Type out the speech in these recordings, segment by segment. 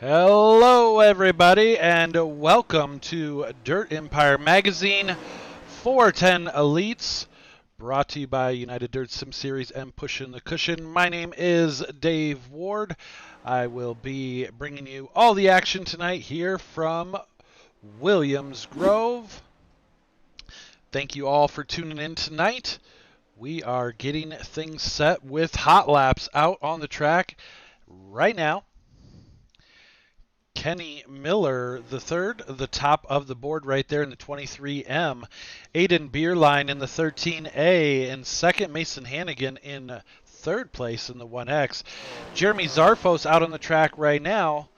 Hello, everybody, and welcome to Dirt Empire Magazine 410 Elites, brought to you by United Dirt Sim Series and Pushing the Cushion. My name is Dave Ward. I will be bringing you all the action tonight here from Williams Grove. Thank you all for tuning in tonight. We are getting things set with hot laps out on the track right now. Kenny Miller the third, the top of the board right there in the 23M. Aiden Beerline in the 13A. In second, Mason Hannigan in third place in the 1X. Jeremy Zarfos out on the track right now,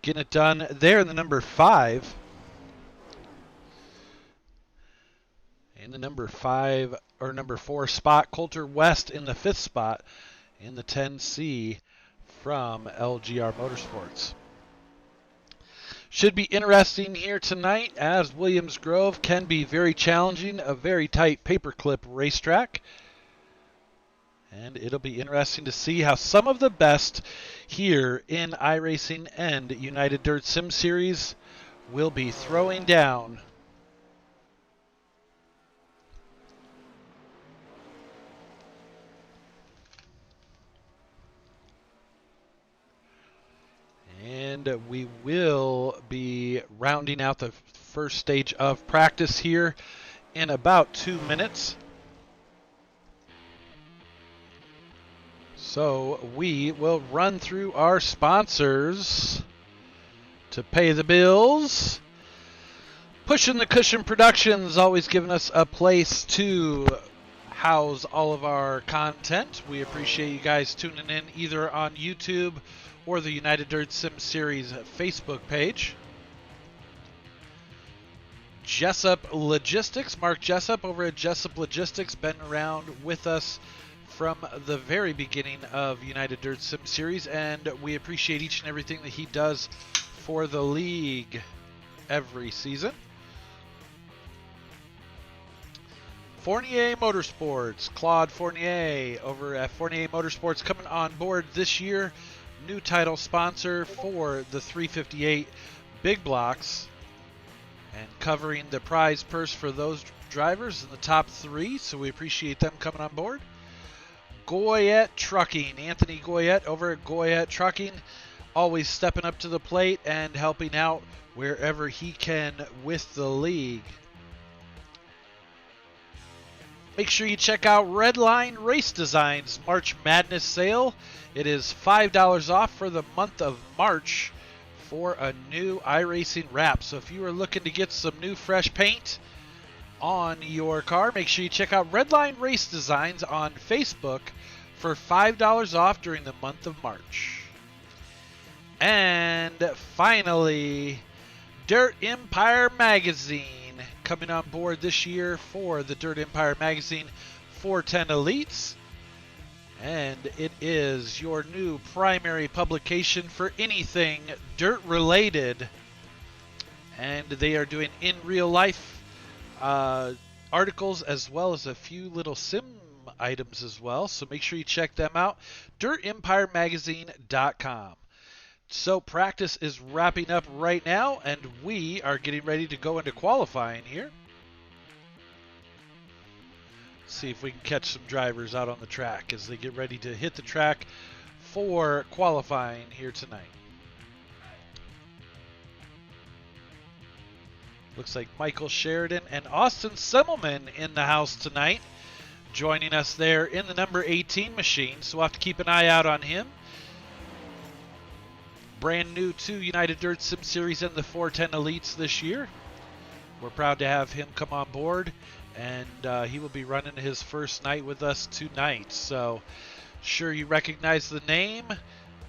getting it done there in the number 5. In the number 4 spot, Coulter West in the 5th spot in the 10C from LGR Motorsports. Should be interesting here tonight, as Williams Grove can be very challenging, a very tight paperclip racetrack. And it'll be interesting to see how some of the best here in iRacing and United Dirt Sim Series will be throwing down. And we will be rounding out the first stage of practice here in about 2 minutes. So we will run through our sponsors to pay the bills. Pushing the Cushion Productions, always giving us a place to house all of our content. We appreciate you guys tuning in either on YouTube or the United Dirt Sim Series Facebook page. Jessup Logistics, Mark Jessup over at Jessup Logistics, been around with us from the very beginning of United Dirt Sim Series, and we appreciate each and everything that he does for the league every season. Fournier Motorsports, Claude Fournier over at Fournier Motorsports, coming on board this year. New title sponsor for the 358 Big Blocks, and covering the prize purse for those drivers in the top 3, so we appreciate them coming on board. Goyette Trucking, Anthony Goyette over at Goyette Trucking, always stepping up to the plate and helping out wherever he can with the league. Make sure you check out Redline Race Designs March Madness sale. It is $5 off for the month of March for a new iRacing wrap. So if you are looking to get some new fresh paint on your car, make sure you check out Redline Race Designs on Facebook for $5 off during the month of March. And finally, Dirt Empire Magazine, coming on board this year for the Dirt Empire Magazine 410 Elites. And it is your new primary publication for anything dirt related. And they are doing in real life articles as well as a few little sim items as well. So make sure you check them out. DirtEmpireMagazine.com. So practice is wrapping up right now, and we are getting ready to go into qualifying here. See if we can catch some drivers out on the track as they get ready to hit the track for qualifying here tonight. Looks like Michael Sheridan and Austin Semmelman in the house tonight, joining us there in the number 18 machine, so we'll have to keep an eye out on him. Brand new to United Dirt Sim Series and the 410 Elites this year. We're proud to have him come on board, and he will be running his first night with us tonight. So sure you recognize the name,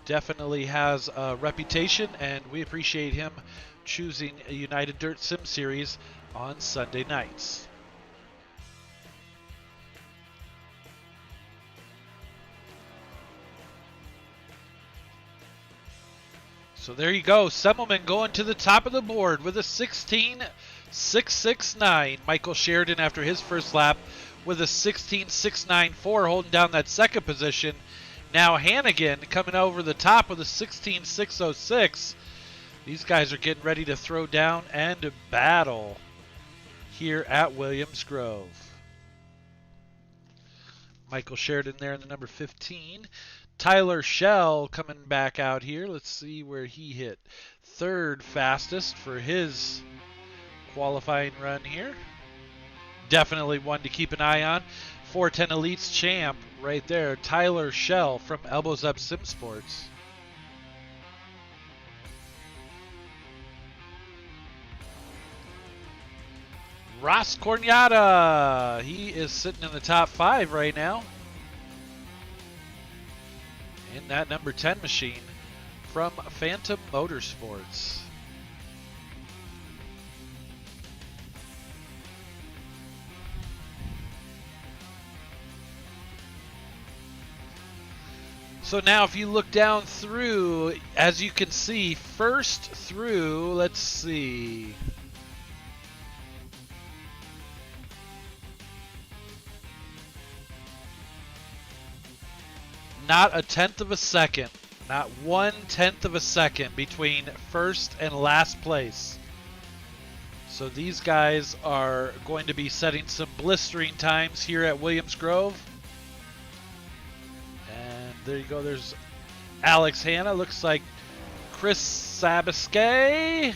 definitely has a reputation, and we appreciate him choosing a United Dirt Sim Series on Sunday nights. So there you go, Semmelman going to the top of the board with a 16.669. Michael Sheridan after his first lap with a 16.694, holding down that second position. Now Hannigan coming over the top with a 16.606. These guys are getting ready to throw down and battle here at Williams Grove. Michael Sheridan there in the number 15. Tyler Schell coming back out here. Let's see where he hit. Third fastest for his qualifying run here. Definitely one to keep an eye on. 410 Elites champ right there. Tyler Schell from Elbows Up Sim Sports. Ross Cornata, he is sitting in the top 5 right now in that number 10 machine from Phantom Motorsports. So now if you look down through, as you can see, first through, let's see. Not a tenth of a second, not 1/10 of a second between first and last place. So these guys are going to be setting some blistering times here at Williams Grove. And there you go, there's Alex Hanna. Looks like Chris Sabasquet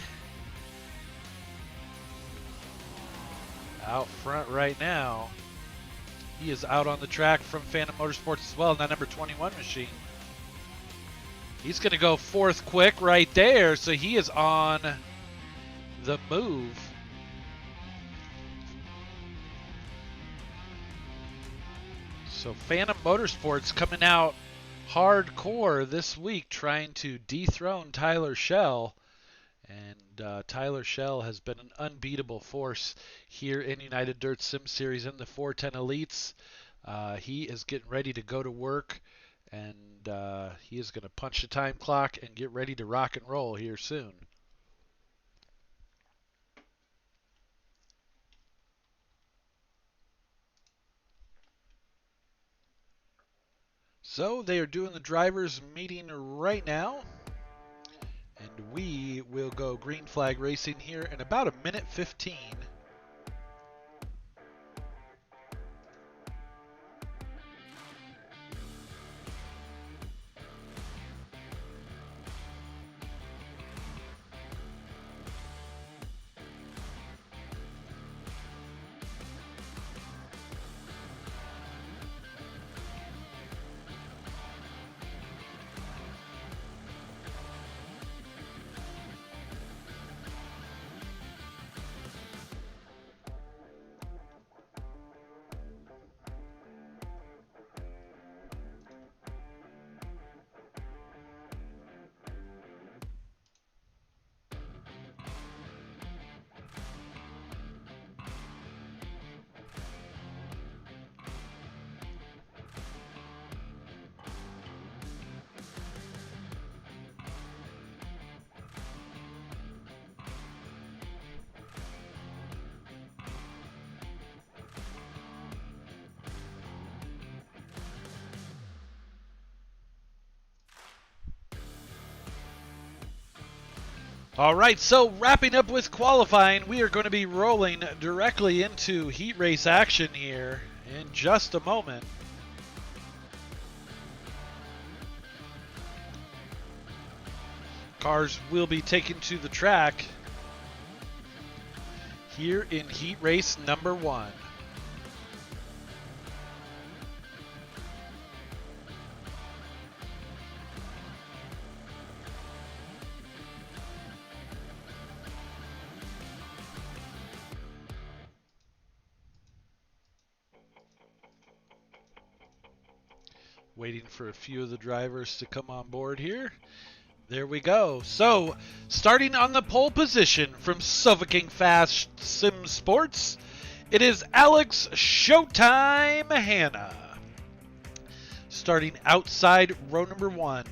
out front right now. He is out on the track from Phantom Motorsports as well in that number 21 machine. He's going to go fourth quick right there, so he is on the move. So Phantom Motorsports coming out hardcore this week trying to dethrone Tyler Schell. And Tyler Schell has been an unbeatable force here in United Dirt Sim Series in the 410 Elites. He is getting ready to go to work, and he is going to punch the time clock and get ready to rock and roll here soon. So they are doing the drivers' meeting right now. And we will go green flag racing here in about 1:15. All right, so wrapping up with qualifying, we are going to be rolling directly into heat race action here in just a moment. Cars will be taken to the track here in heat race number 1. Waiting for a few of the drivers to come on board here. There we go. So, starting on the pole position from Suffocating Fast Sim Sports, it is Alex Showtime Hanna. Starting outside row number 1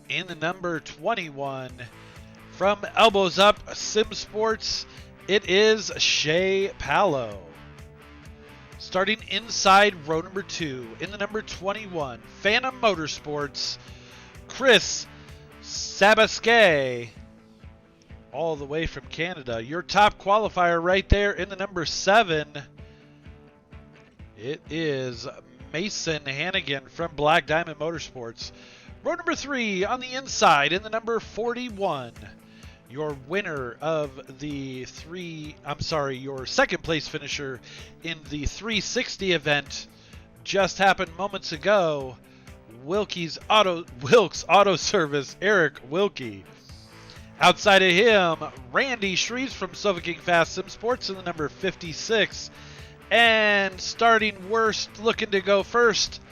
in the number 21 from Elbows Up Sim Sports, it is Shay Palo. Starting inside row number 2 in the number 21, Phantom Motorsports, Chris Sabasquet. all the way from Canada. Your top qualifier right there in the number 7. It is Mason Hannigan from Black Diamond Motorsports. Row number 3 on the inside in the number 41. Your winner of the your second place finisher in the 360 event just happened moments ago. Wilks Auto Service, Eric Wilkie. Outside of him, Randy Shreves from Silver King Fast Sim Sports in the number 56. And starting worst, looking to go first,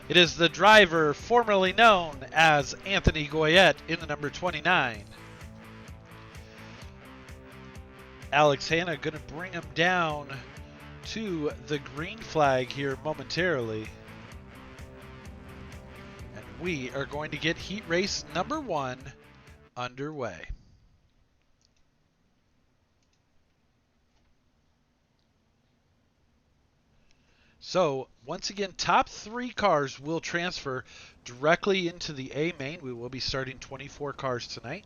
it is the driver formerly known as Anthony Goyette in the number 29. Alex Hanna going to bring him down to the green flag here momentarily. And we are going to get heat race number 1 underway. So, once again, top 3 cars will transfer directly into the A main. We will be starting 24 cars tonight.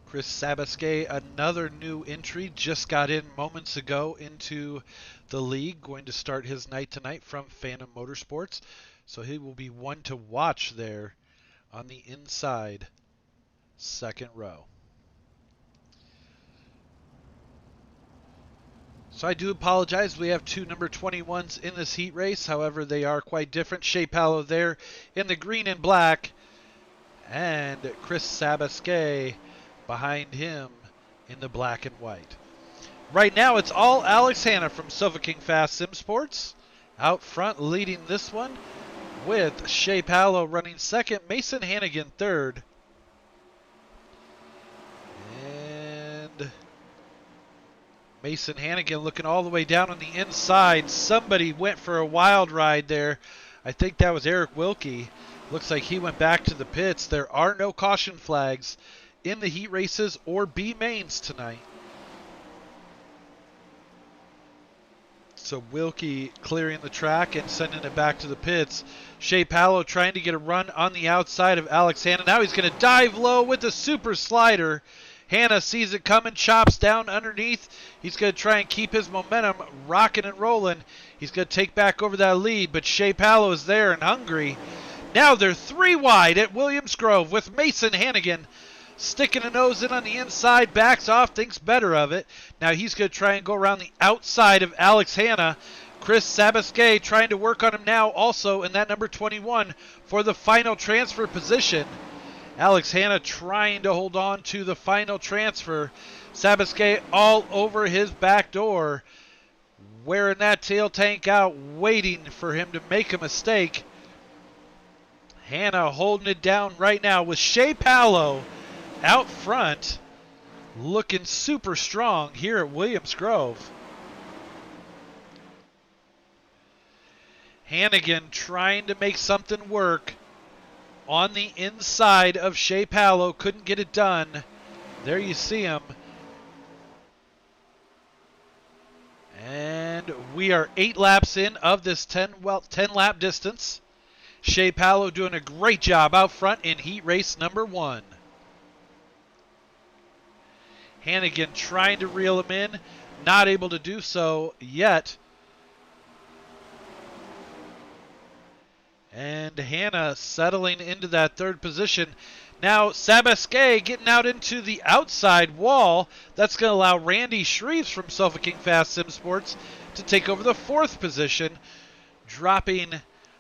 Chris Sabasque, another new entry, just got in moments ago into the league, going to start his night tonight from Phantom Motorsports. So he will be one to watch there on the inside second row. So I do apologize. We have 2 number 21s in this heat race. However, they are quite different. Shea Palo there in the green and black. And Chris Sabasque behind him in the black and white. Right now, it's all Alex Hanna from Silver King Fast Sim Sports. Out front leading this one with Shea Palo running second, Mason Hannigan third. And Mason Hannigan looking all the way down on the inside. Somebody went for a wild ride there. I think that was Eric Wilkie. Looks like he went back to the pits. There are no caution flags in the heat races or B mains tonight. So Wilkie clearing the track and sending it back to the pits. Shea Palo trying to get a run on the outside of Alex Hanna. Now he's going to dive low with a super slider. Hanna sees it coming, chops down underneath. He's going to try and keep his momentum rocking and rolling. He's going to take back over that lead, but Shea Palo is there and hungry. Now they're 3 wide at Williams Grove with Mason Hannigan sticking a nose in on the inside, backs off, thinks better of it. Now he's going to try and go around the outside of Alex Hanna. Chris Sabasque trying to work on him now also in that number 21 for the final transfer position. Alex Hanna trying to hold on to the final transfer. Sabasque all over his back door, wearing that tail tank out, waiting for him to make a mistake. Hanna holding it down right now with Shea Palo out front, looking super strong here at Williams Grove. Hannigan trying to make something work on the inside of Shea Palo. Couldn't get it done. There you see him. And we are 8 laps in of this 10 lap distance. Shea Palo doing a great job out front in heat race number 1. Hannigan trying to reel him in, not able to do so yet. And Hanna settling into that third position. Now Sabasque getting out into the outside wall. That's going to allow Randy Shreves from Silver King Fast Sim Sports to take over the 4th position, dropping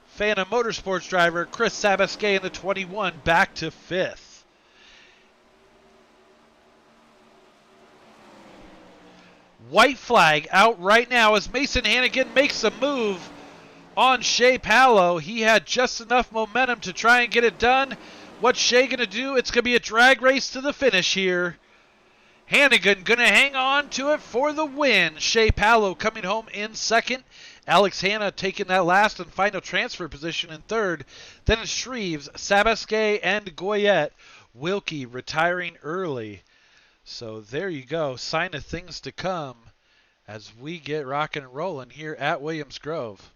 Phantom Motorsports driver Chris Sabasque in the 21 back to 5th. White flag out right now as Mason Hannigan makes a move on Shea Palo. He had just enough momentum to try and get it done. What's Shea going to do? It's going to be a drag race to the finish here. Hannigan going to hang on to it for the win. Shea Palo coming home in second. Alex Hanna taking that last and final transfer position in third. Then it's Shreves, Sabasque, and Goyette. Wilkie retiring early. So there you go. Sign of things to come as we get rocking and rolling here at Williams Grove.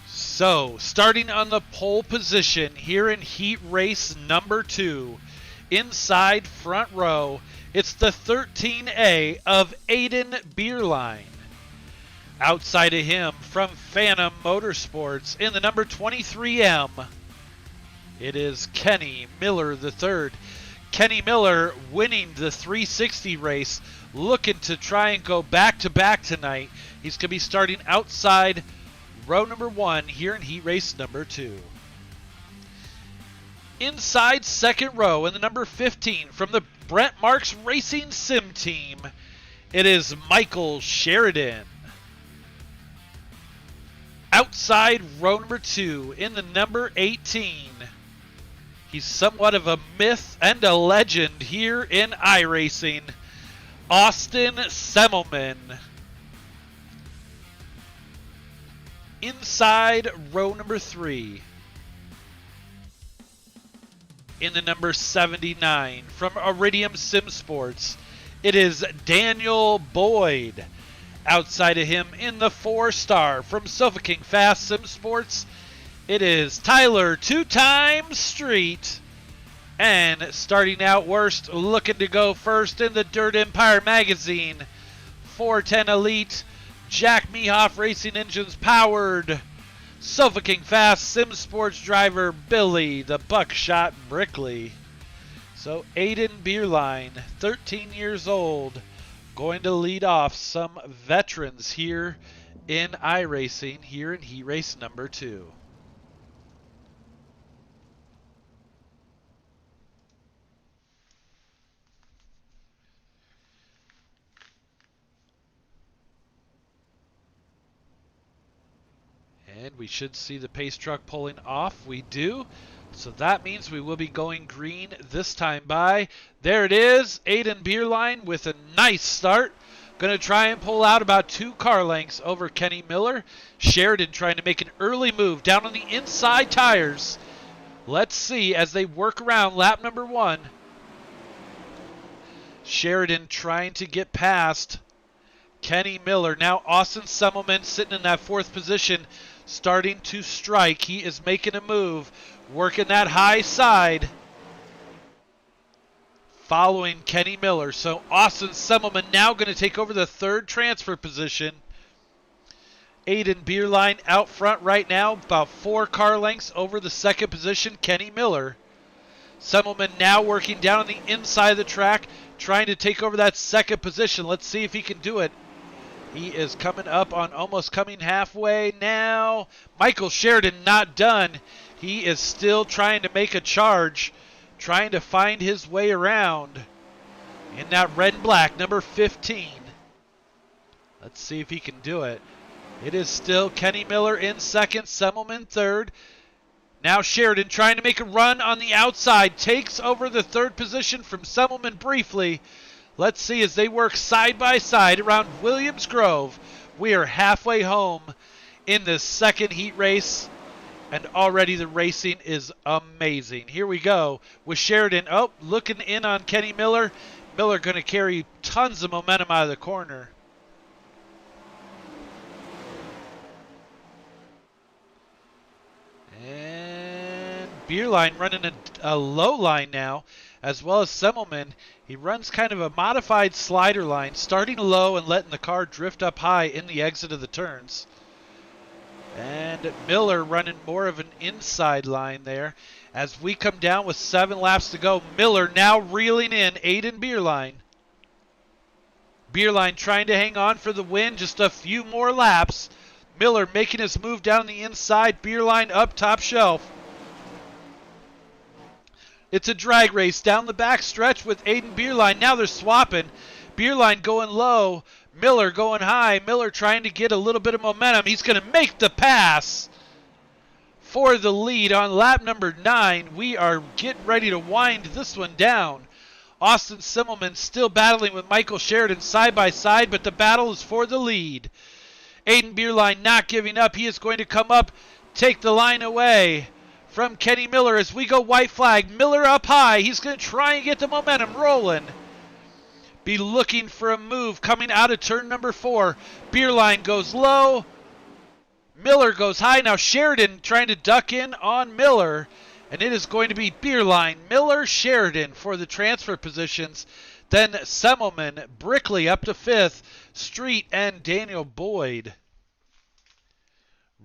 So, starting on the pole position here in heat race number 2, inside front row, it's the 13A of Aiden Bierlein. Outside of him from Phantom Motorsports in the number 23M, it is Kenny Miller III. Kenny Miller winning the 360 race, looking to try and go back-to-back tonight. He's going to be starting outside row number 1 here in heat race number 2. Inside second row in the number 15 from the Brent Marks Racing Sim Team, it is Michael Sheridan. Outside row number 2 in the number 18, he's somewhat of a myth and a legend here in iRacing, Austin Semmelman. Inside row number 3, in the number 79 from Iridium Sim Sports, it is Daniel Boyd. Outside of him in the 4-star from Sofa King Fast Sim Sports, it is Tyler Two-Time Street. And starting out worst, looking to go first in the Dirt Empire Magazine, 410 Elite, Jack Mehoff Racing Engines powered, Sofa King Fast Sim Sports driver Billy the Buckshot Brickley. So Aiden Bierlein, 13 years old, going to lead off some veterans here in iRacing here in heat race number 2. And we should see the pace truck pulling off. We do. So that means we will be going green this time by. There it is. Aiden Bierlein with a nice start. Going to try and pull out about 2 car lengths over Kenny Miller. Sheridan trying to make an early move down on the inside tires. Let's see as they work around lap number 1. Sheridan trying to get past Kenny Miller. Now Austin Semmelman sitting in that 4th position, starting to strike. He is making a move, working that high side, following Kenny Miller. So Austin Semmelman now going to take over the 3rd transfer position. Aiden Bierlein out front right now, about 4 car lengths over the 2nd position, Kenny Miller. Semmelman now working down on the inside of the track, trying to take over that 2nd position. Let's see if he can do it. He is coming up on almost coming halfway now. Michael Sheridan not done. He is still trying to make a charge, trying to find his way around in that red and black, number 15. Let's see if he can do it. It is still Kenny Miller in 2nd, Semmelman 3rd. Now Sheridan trying to make a run on the outside, takes over the 3rd position from Semmelman briefly. Let's see as they work side by side around Williams Grove. We are halfway home in this 2nd heat race, and already the racing is amazing. Here we go with Sheridan. Oh, looking in on Kenny Miller. Miller going to carry tons of momentum out of the corner. And Bierlein running a low line now, as well as Semmelman. He runs kind of a modified slider line, starting low and letting the car drift up high in the exit of the turns. And Miller running more of an inside line there. As we come down with 7 laps to go, Miller now reeling in Aiden Bierlein. Bierlein trying to hang on for the win, just a few more laps. Miller making his move down the inside, Bierlein up top shelf. It's a drag race down the back stretch with Aiden Bierlein. Now they're swapping. Bierlein going low, Miller going high. Miller trying to get a little bit of momentum. He's going to make the pass. for the lead on lap number 9. We are getting ready to wind this one down. Austin Simmelman still battling with Michael Sheridan side by side, but the battle is for the lead. Aiden Bierlein not giving up. He is going to come up, take the line away from Kenny Miller as we go white flag. Miller up high. He's going to try and get the momentum rolling. Be looking for a move coming out of turn number 4. Bierlein goes low. Miller goes high. Now Sheridan trying to duck in on Miller. And it is going to be Bierlein, Miller, Sheridan for the transfer positions. Then Semmelman, Brickley up to 5th, Street, and Daniel Boyd.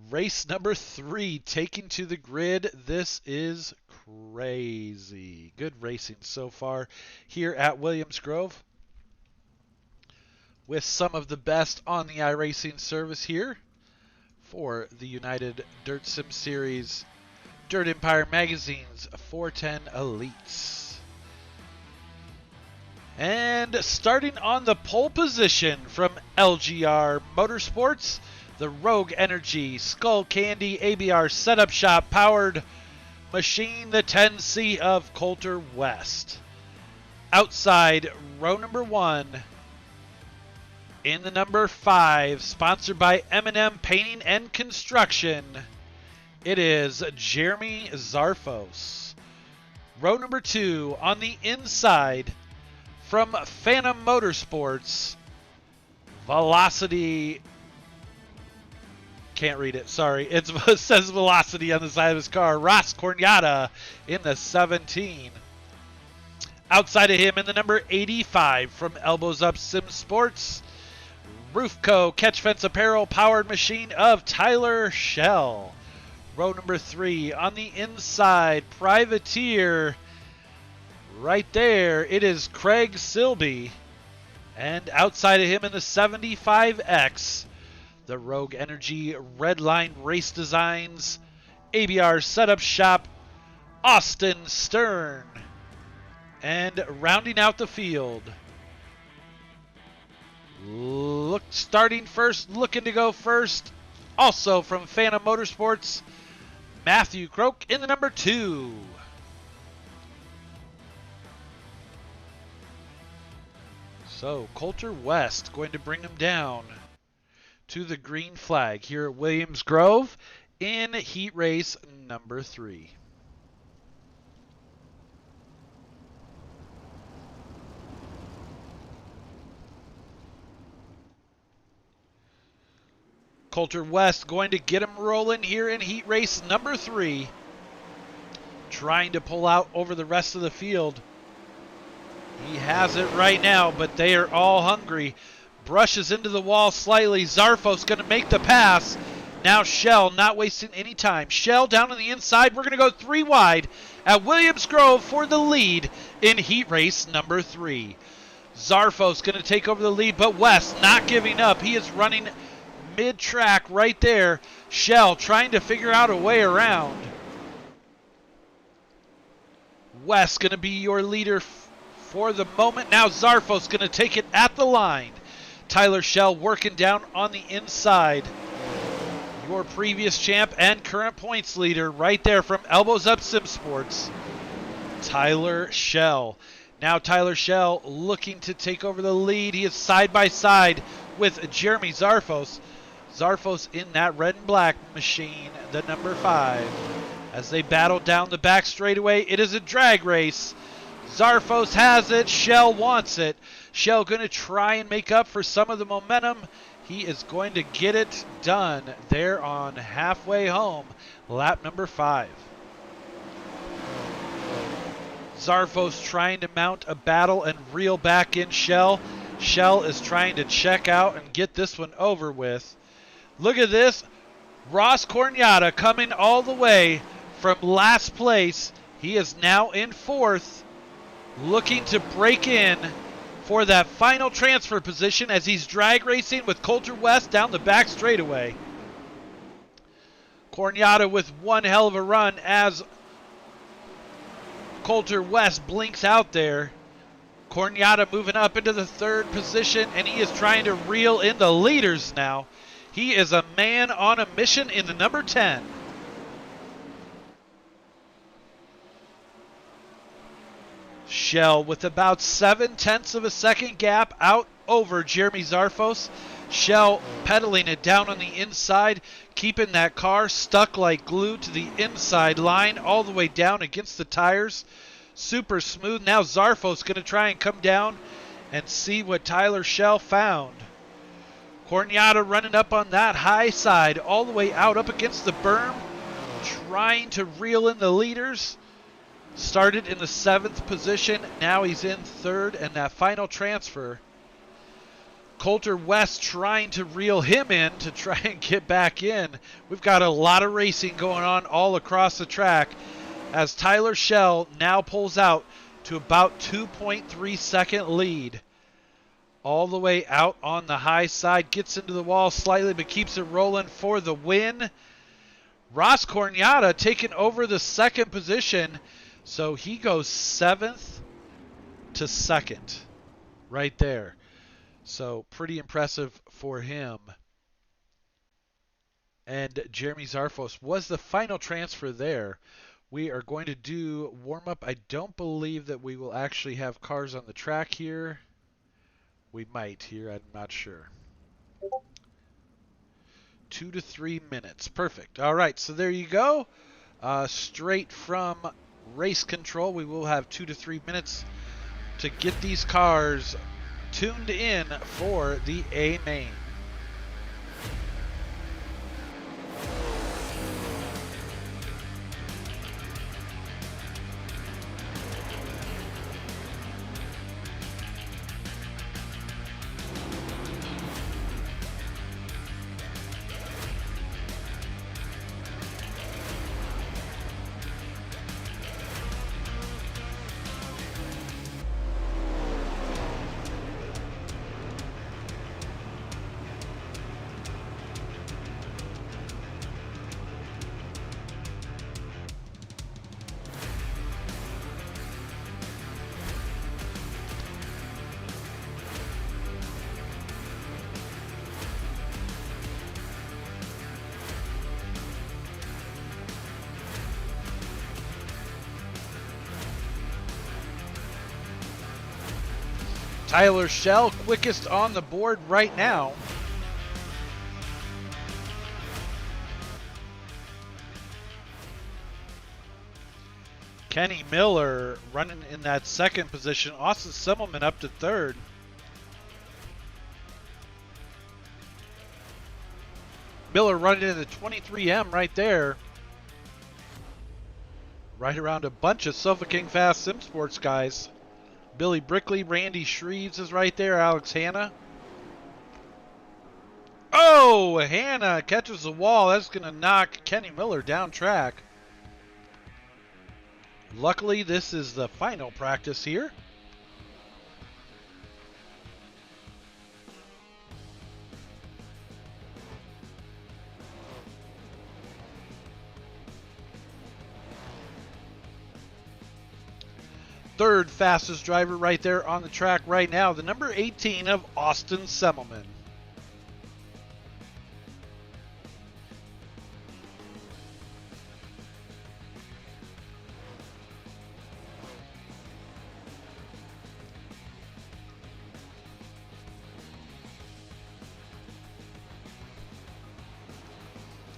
Race number 3 taking to the grid. This is crazy. Good racing so far here at Williams Grove, with some of the best on the iRacing service here for the United Dirt Sim Series Dirt Empire Magazine's 410 Elites. And starting on the pole position from LGR Motorsports, the Rogue Energy Skull Candy ABR Setup Shop powered machine, the 10C of Coulter West. Outside row number 1, in the number 5, sponsored by M&M Painting and Construction, it is Jeremy Zarfos. Row number 2 on the inside from Phantom Motorsports, Velocity. Can't read it, sorry. It says Velocity on the side of his car. Ross Cornata in the 17. Outside of him in the number 85 from Elbows Up Sim Sports, Roofco Catch Fence Apparel powered machine of Tyler Shell. Row number 3 on the inside, Privateer. Right there, it is Craig Silby. And outside of him in the 75X, the Rogue Energy Redline Race Designs ABR Setup Shop, Austin Stern. And rounding out the field, starting first, looking to go first, also from Phantom Motorsports, Matthew Croak in the number 2. So Coulter West going to bring him down to the green flag here at Williams Grove in heat race number 3. Coulter West going to get him rolling here in heat race number 3. Trying to pull out over the rest of the field. He has it right now, but they are all hungry. Brushes into the wall slightly. Zarfos going to make the pass. Now Shell not wasting any time. Shell down on the inside. We're going to go 3 wide at Williams Grove for the lead in heat race number 3. Zarfos going to take over the lead, but West not giving up. He is running mid-track right there. Shell trying to figure out a way around. West going to be your leader for the moment. Now Zarfos going to take it at the line. Tyler Shell working down on the inside. Your previous champ and current points leader right there from Elbows Up Sim Sports, Tyler Shell. Now Tyler Shell looking to take over the lead. He is side by side with Jeremy Zarfos. Zarfos in that red and black machine, the number 5. As they battle down the back straightaway, it is a drag race. Zarfos has it. Shell wants it. Shell going to try and make up for some of the momentum. He is going to get it done there on halfway home, lap number 5. Zarfos trying to mount a battle and reel back in Shell. Shell is trying to check out and get this one over with. Look at this. Ross Cornata coming all the way from last place. He is now in 4th, looking to break in for that final transfer position as he's drag racing with Coulter West down the back straightaway. Cornata with one hell of a run as Coulter West blinks out there. Cornata moving up into the 3rd position, and he is trying to reel in the leaders now. He is a man on a mission in the number 10. Shell with about 0.7 of a second gap out over Jeremy Zarfos. Shell pedaling it down on the inside, keeping that car stuck like glue to the inside line all the way down against the tires. Super smooth. Now Zarfos going to try and come down and see what Tyler Shell found. Cornada running up on that high side all the way out up against the berm, trying to reel in the leaders. Started in the 7th position. Now he's in 3rd, and that final transfer. Coulter West trying to reel him in to try and get back in. We've got a lot of racing going on all across the track as Tyler Shell now pulls out to about 2.3 second lead. All the way out on the high side, gets into the wall slightly but keeps it rolling for the win. Ross Cornada taking over the 2nd position. So he goes 7th to 2nd right there. So pretty impressive for him. And Jeremy Zarfos was the final transfer there. We are going to do warm-up. I don't believe that we will actually have cars on the track here. We might here. I'm not sure. 2 to 3 minutes. Perfect. All right. So there you go. Straight from race control. We will have 2 to 3 minutes to get these cars tuned in for the A main. Tyler Shell, quickest on the board right now. Kenny Miller running in that 2nd position. Austin Semmelman up to 3rd. Miller running in the 23M right there. Right around a bunch of Sofa King Fast Sim Sports guys. Billy Brickley, Randy Shreves is right there. Alex Hanna. Oh, Hanna catches the wall. That's going to knock Kenny Miller down track. Luckily, this is the final practice here. Third fastest driver right there on the track right now, the number 18 of Austin Semmelman.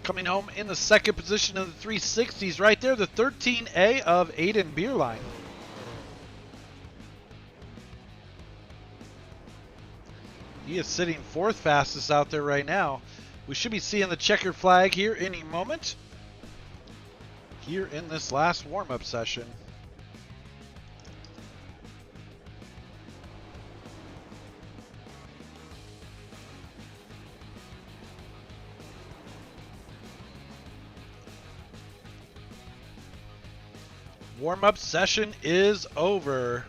Coming home in the 2nd position of the 360s right there, the 13A of Aiden Bierlein. He is sitting 4th fastest out there right now. We should be seeing the checkered flag here any moment. Here in this last warm-up session. Warm-up session is over.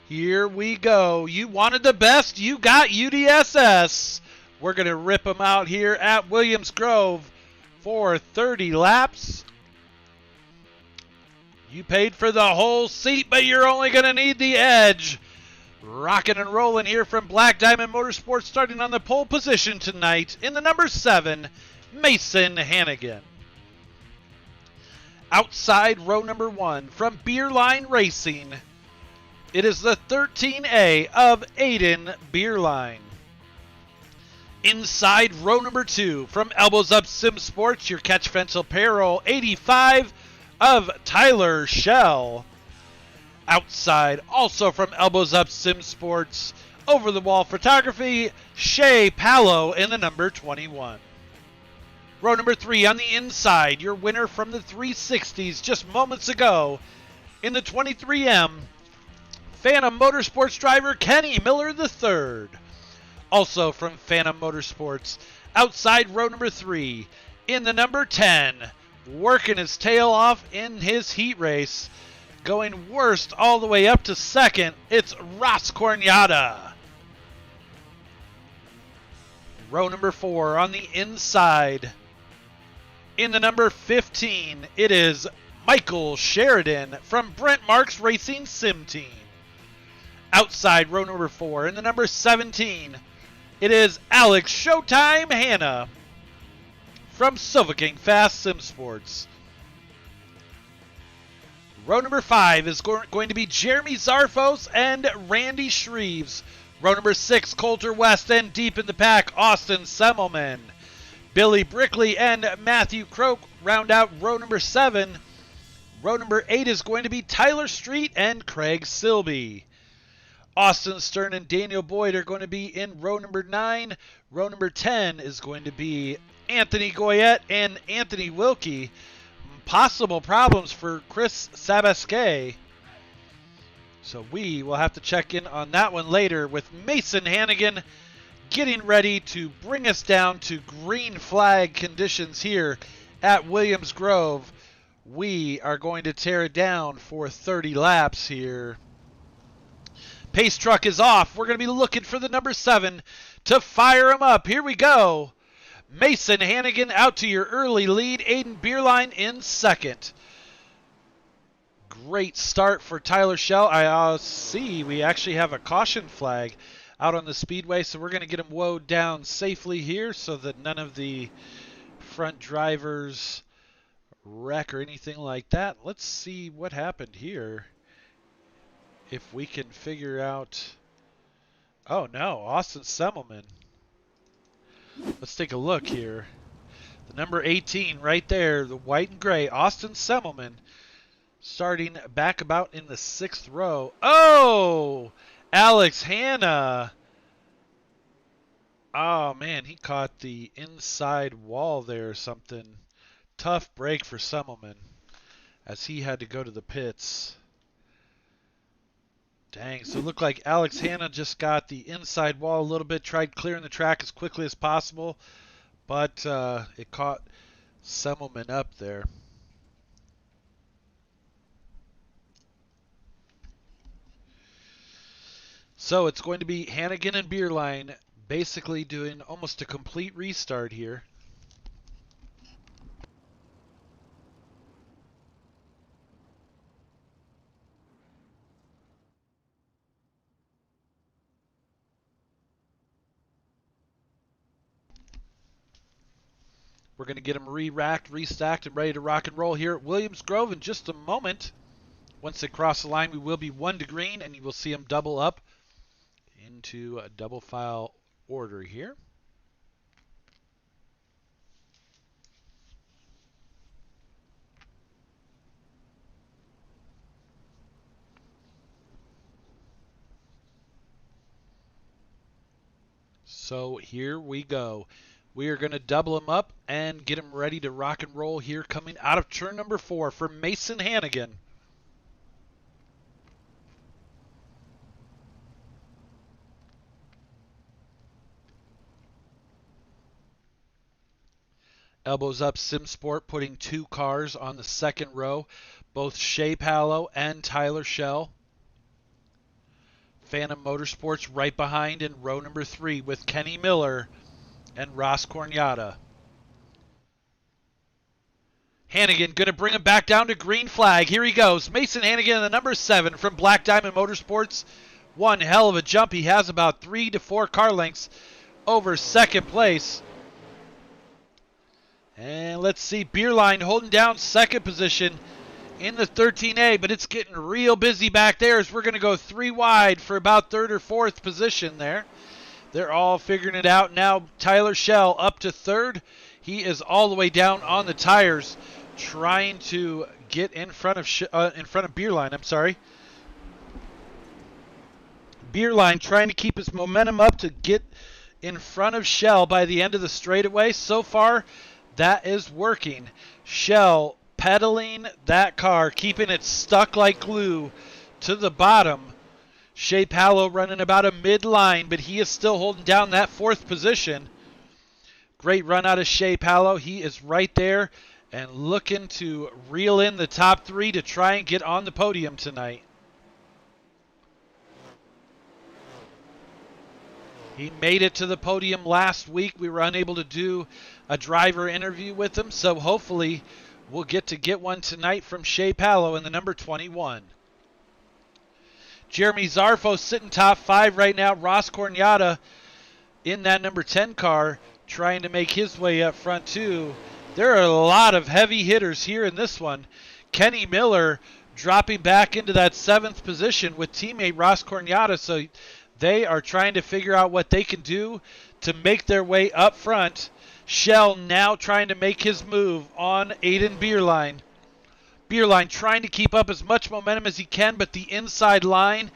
Here we go. You wanted the best, you got UDSS. We're going to rip them out here at Williams Grove for 30 laps. You paid for the whole seat, but you're only going to need the edge. Rocking and rolling here from Black Diamond Motorsports, starting on the pole position tonight in the number 7, Mason Hannigan. Outside row number 1 from Beerline Racing, it is the 13A of Aiden Beerline. Inside row number 2 from Elbows Up Sim Sports, your catch fence apparel, 85 of Tyler Shell. Outside, also from Elbows Up Sim Sports, over the wall photography, Shay Palo in the number 21. Row number 3 on the inside, your winner from the 360s just moments ago in the 23M, Phantom Motorsports driver Kenny Miller III. Also from Phantom Motorsports, outside row number 3, in the number 10, working his tail off in his heat race, going worst all the way up to second, it's Ross Cornada. Row number 4 on the inside, in the number 15, it is Michael Sheridan from Brent Marks Racing Sim Team. Outside row number 4, in the number 17, it is Alex Showtime Hanna from Silva King Fast Sim Sports. Row number 5 is going to be Jeremy Zarfos and Randy Shreves. Row number 6, Coulter West, and deep in the pack, Austin Semmelman. Billy Brickley and Matthew Croak round out row number 7. Row number 8 is going to be Tyler Street and Craig Silby. Austin Stern and Daniel Boyd are going to be in row number 9. Row number 10 is going to be Anthony Goyette and Anthony Wilkie. Possible problems for Chris Sabasque. So we will have to check in on that one later, with Mason Hannigan getting ready to bring us down to green flag conditions here at Williams Grove. We are going to tear it down for 30 laps here. Pace truck is off. We're going to be looking for the number 7 to fire him up. Here we go. Mason Hannigan out to your early lead. Aiden Beerline in second. Great start for Tyler Shell. I see we actually have a caution flag out on the speedway, so we're going to get him woed down safely here so that none of the front drivers wreck or anything like that. Let's see what happened here. If we can figure out... Oh no, Austin Semmelman. Let's take a look here. The number 18 right there, the white and gray, Austin Semmelman, starting back about in the 6th row. Oh! Alex Hanna. Oh man, he caught the inside wall there or something. Tough break for Semmelman as he had to go to the pits. Dang, so it looked like Alex Hanna just got the inside wall a little bit, tried clearing the track as quickly as possible, but it caught Semmelman up there. So it's going to be Hannigan and Beerline basically doing almost a complete restart here. We're going to get them re-racked, restacked, and ready to rock and roll here at Williams Grove in just a moment. Once they cross the line, we will be 1 to green, and you will see them double up into a double file order here. So here we go. We are going to double them up and get them ready to rock and roll here coming out of turn number 4 for Mason Hannigan. Elbows Up Sim Sport putting 2 cars on the 2nd row, both Shay Palo and Tyler Shell. Phantom Motorsports right behind in row number 3 with Kenny Miller and Ross Cornada. Hannigan going to bring him back down to green flag. Here he goes. Mason Hannigan, the number 7 from Black Diamond Motorsports, One hell of a jump. He has about 3 to 4 car lengths over second place. And let's see, Beerline holding down second position in the 13A, but it's getting real busy back there as we're going to go 3 wide for about third or fourth position there. They're all figuring it out now. Tyler Schell up to third. He is all the way down on the tires, trying to get in front of Beerline. I'm sorry. Beerline trying to keep his momentum up to get in front of Schell by the end of the straightaway. So far, that is working. Schell pedaling that car, keeping it stuck like glue to the bottom. Shea Palo running about a mid-line, but he is still holding down that fourth position. Great run out of Shea Palo. He is right there and looking to reel in the top 3 to try and get on the podium tonight. He made it to the podium last week. We were unable to do a driver interview with him, so hopefully we'll get one tonight from Shea Palo in the number 21. Jeremy Zarfo sitting top 5 right now. Ross Cornata in that number 10 car trying to make his way up front too. There are a lot of heavy hitters here in this one. Kenny Miller dropping back into that 7th position with teammate Ross Cornata, so they are trying to figure out what they can do to make their way up front. Schell now trying to make his move on Aiden Beerline. Beerline trying to keep up as much momentum as he can, but the inside line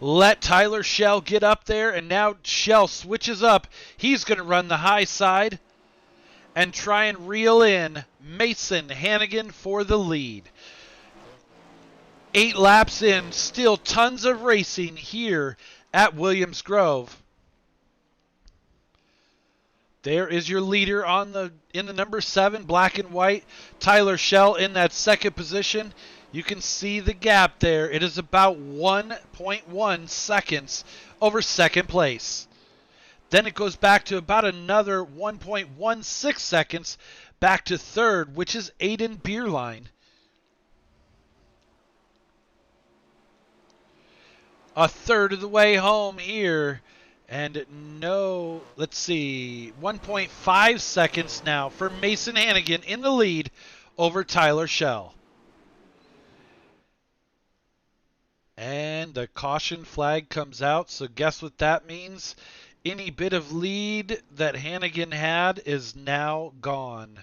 let Tyler Schell get up there, and now Schell switches up. He's going to run the high side and try and reel in Mason Hannigan for the lead. 8 laps in, still tons of racing here at Williams Grove. There is your leader in the number 7, black and white. Tyler Schell in that second position. You can see the gap there. It is about 1.1 seconds over second place. Then it goes back to about another 1.16 seconds back to third, which is Aiden Beerline. A third of the way home here. And no, let's see, 1.5 seconds now for Mason Hannigan in the lead over Tyler Schell. And the caution flag comes out, so guess what that means? Any bit of lead that Hannigan had is now gone.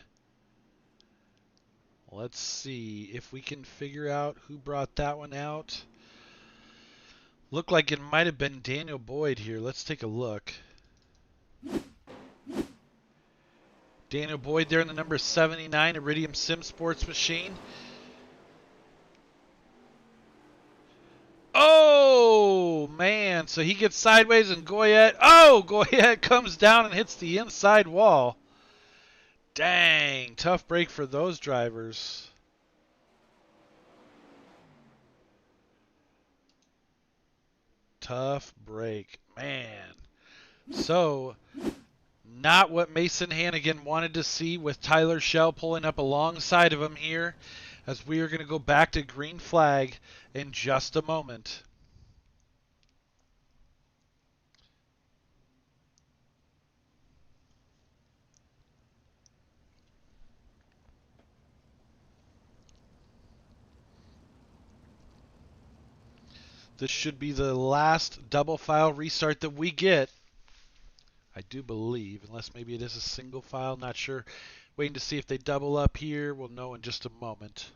Let's see if we can figure out who brought that one out. Looked like it might have been Daniel Boyd here. Let's take a look. Daniel Boyd there in the number 79 Iridium Sim Sports Machine. Oh, man. So he gets sideways and Goyette comes down and hits the inside wall. Dang, tough break for those drivers. Tough break, man. So, not what Mason Hannigan wanted to see with Tyler Schell pulling up alongside of him here, as we are going to go back to green flag in just a moment. This should be the last double file restart that we get. I do believe, unless maybe it is a single file, not sure. Waiting to see if they double up here. We'll know in just a moment.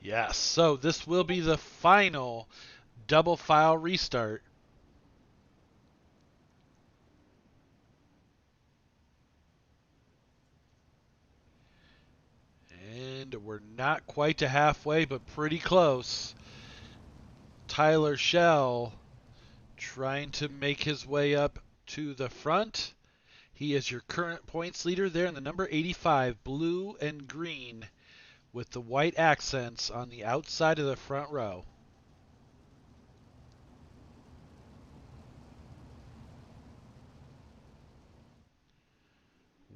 Yes, so this will be the final double file restart. And we're not quite to halfway, but pretty close. Tyler Schell trying to make his way up to the front. He is your current points leader there in the number 85, blue and green, with the white accents on the outside of the front row.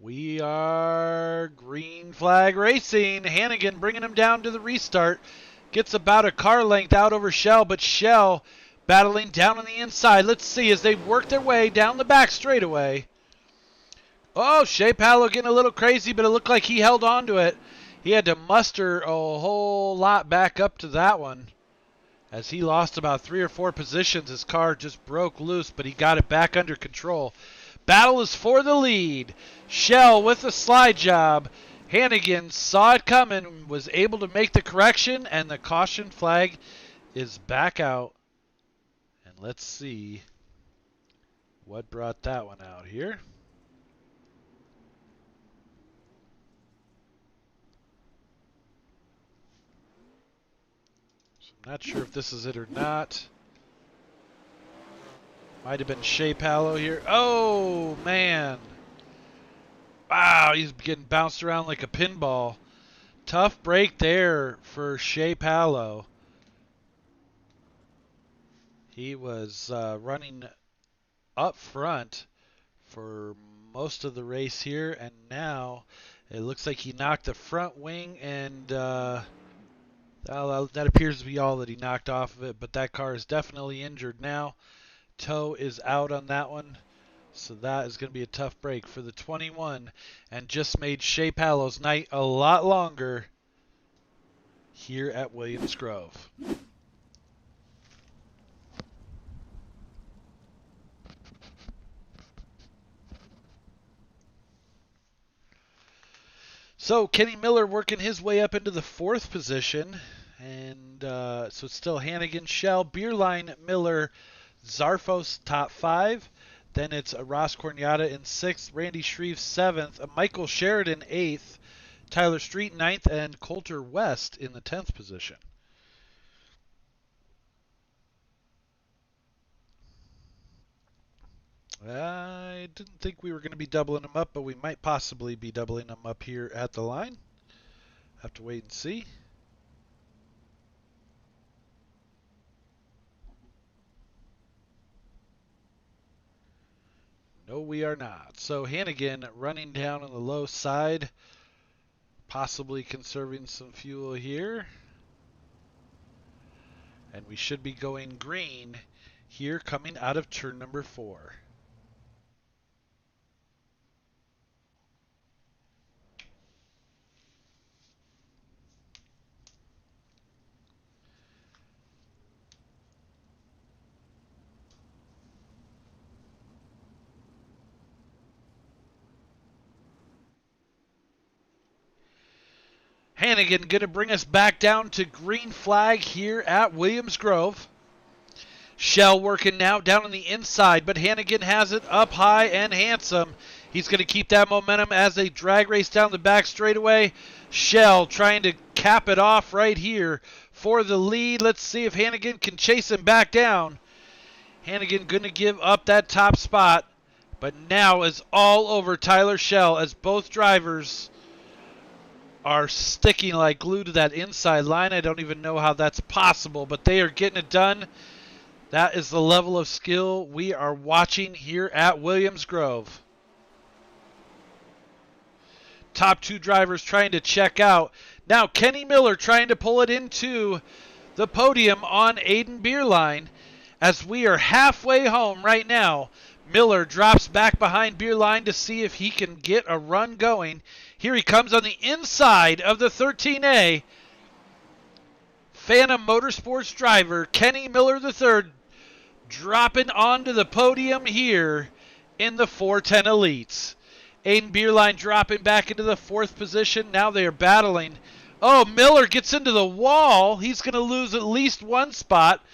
We are green Green flag racing. Hannigan bringing him down to the restart. Gets about a car length out over Shell, but Shell battling down on the inside. Let's see as they work their way down the back straightaway. Oh, Shea Palo getting a little crazy, but it looked like he held on to it. He had to muster a whole lot back up to that one. As he lost about 3 or 4 positions, his car just broke loose, but he got it back under control. Battle is for the lead. Shell with a slide job. Hannigan saw it coming, was able to make the correction, and the caution flag is back out. And let's see what brought that one out here. So I'm not sure if this is it or not. Might have been Shea Palo here. Oh, man. Wow, he's getting bounced around like a pinball. Tough break there for Shea Palo. He was running up front for most of the race here, and now it looks like he knocked the front wing, and that appears to be all that he knocked off of it, but that car is definitely injured now. Toe is out on that one. So that is going to be a tough break for the 21, and just made Shea Palo's night a lot longer here at Williams Grove. So Kenny Miller working his way up into the 4th position, and so it's still Hannigan, Shell, Beerline, Miller, Zarfos top 5. Then it's Ross Corniata in 6th, Randy Shreve 7th, Michael Sheridan 8th, Tyler Street 9th, and Coulter West in the 10th position. I didn't think we were going to be doubling them up, but we might possibly be doubling them up here at the line. Have to wait and see. No, we are not. So Hannigan running down on the low side, possibly conserving some fuel here. And we should be going green here coming out of turn number 4. Hannigan going to bring us back down to green flag here at Williams Grove. Shell working now down on the inside, but Hannigan has it up high and handsome. He's going to keep that momentum as they drag race down the back straightaway. Shell trying to cap it off right here for the lead. Let's see if Hannigan can chase him back down. Hannigan going to give up that top spot, but now is all over Tyler Shell as both drivers are sticking like glue to that inside line. I don't even know how that's possible, but they are getting it done. That is the level of skill we are watching here at Williams Grove. Top 2 drivers trying to check out. Now Kenny Miller trying to pull it into the podium on Aiden Beerline. As we are halfway home right now, Miller drops back behind Beerline to see if he can get a run going. Here he comes on the inside of the 13A. Phantom Motorsports driver Kenny Miller III dropping onto the podium here in the 410 Elites. Aiden Beerline dropping back into the 4th position. Now they are battling. Oh, Miller gets into the wall. He's going to lose at least one spot.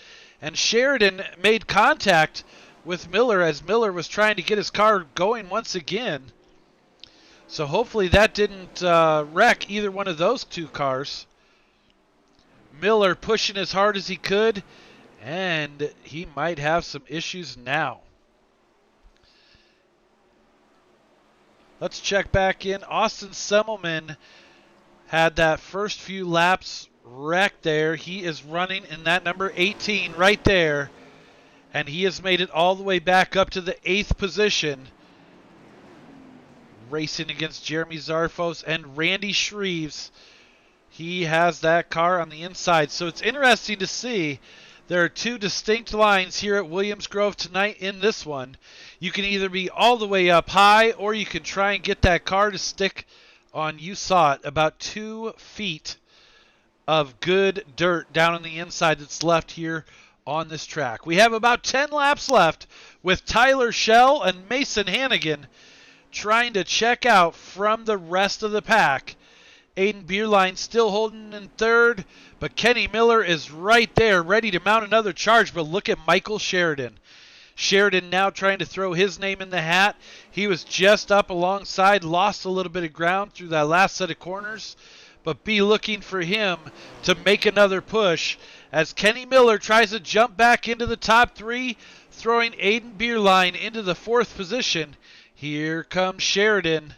And Sheridan made contact with Miller as Miller was trying to get his car going once again. So hopefully that didn't wreck either one of those 2 cars. Miller pushing as hard as he could, and he might have some issues now. Let's check back in. Austin Semmelman had that first few laps wrecked there. He is running in that number 18 right there, and he has made it all the way back up to the 8th position. racing against Jeremy Zarfos and Randy Shreves. He has that car on the inside. So it's interesting to see. There are two distinct lines here at Williams Grove tonight in this one. You can either be all the way up high, or you can try and get that car to stick on, you saw it, about 2 feet of good dirt down on the inside that's left here on this track. We have about 10 laps left with Tyler Schell and Mason Hannigan trying to check out from the rest of the pack. Aiden Bierlein still holding in third, but Kenny Miller is right there ready to mount another charge. But look at Michael Sheridan. Sheridan now trying to throw his name in the hat. He was just up alongside, lost a little bit of ground through that last set of corners, but be looking for him to make another push as Kenny Miller tries to jump back into the top 3, throwing Aiden Bierlein into the 4th position. Here comes Sheridan